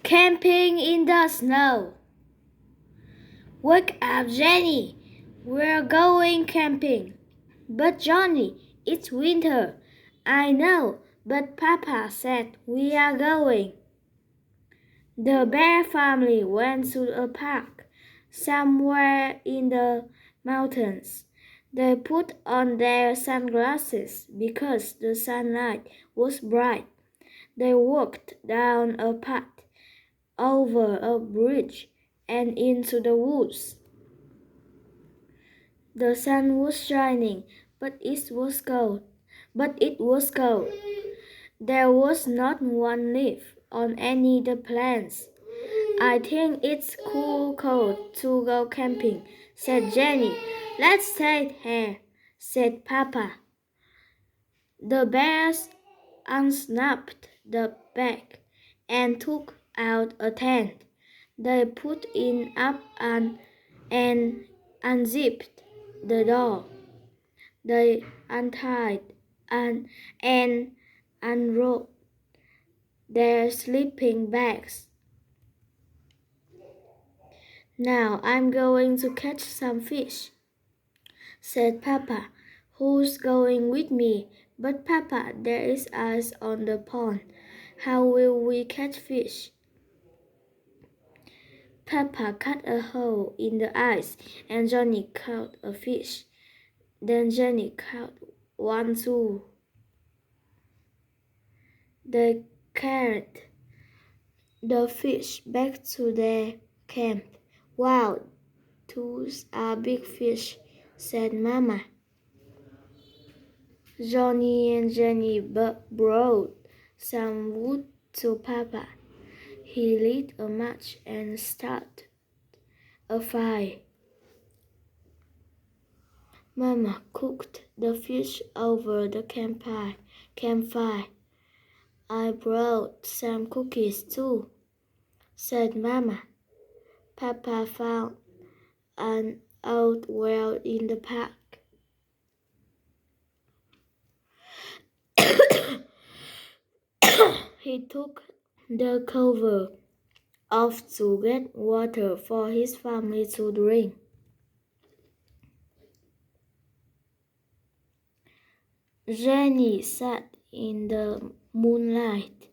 Camping in the snow. Wake up, Jenny. We're going camping. But Johnny, it's winter. I know, but Papa said we are going. The bear family went to a park somewhere in the mountains. They put on their sunglasses because the sunlight was bright. They walked down a path, over a bridge, and into the woods. The sun was shining, but it was cold. There was not one leaf on any of the plants. I think it's cold to go camping, said Jenny. Let's stay here, said Papa. The bears unsnapped the bag and took out a tent. They put it up and unzipped the door. They untied and unrolled their sleeping bags. Now I'm going to catch some fish, said Papa. Who's going with me? But Papa, there is ice on the pond. How will we catch fish? Papa cut a hole in the ice and Johnny caught a fish. Then Jenny caught one too. They carried the fish back to their camp. Wow, those are big fish, said Mama. Johnny and Jenny brought some wood to Papa. He lit a match and started a fire. Mama cooked the fish over the campfire. I brought some cookies too, said Mama. Papa found an old well in the park. He took the cover off to get water for his family to drink. Jenny sat in the moonlight.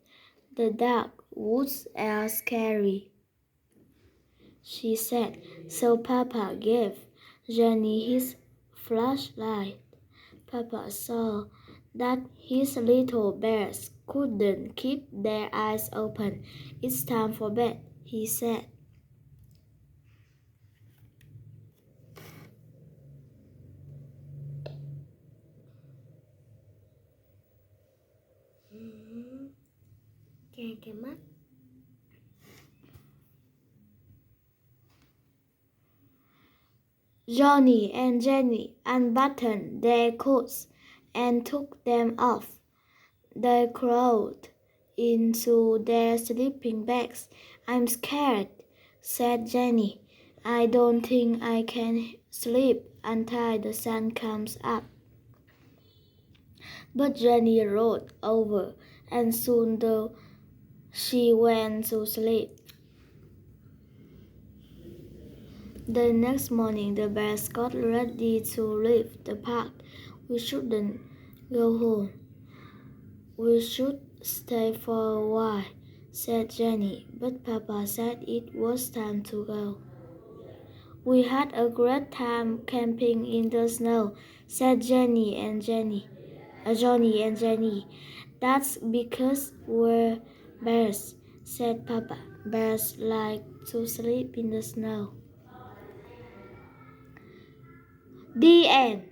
The dark woods are scary, she said, so Papa gave Jenny his flashlight. Papa saw that his little bears couldn't keep their eyes open. It's time for bed, he said. Cái mắt. Johnny and Jenny unbuttoned their coats and took them off. They crawled into their sleeping bags. I'm scared, said Jenny. I don't think I can sleep until the sun comes up. But Jenny rolled over, and soon she went to sleep. The next morning, the bears got ready to leave the park. We shouldn't go home. We should stay for a while, said Jenny, but Papa said it was time to go. We had a great time camping in the snow, said Johnny and Jenny. That's because we're bears, said Papa. Bears like to sleep in the snow. The end.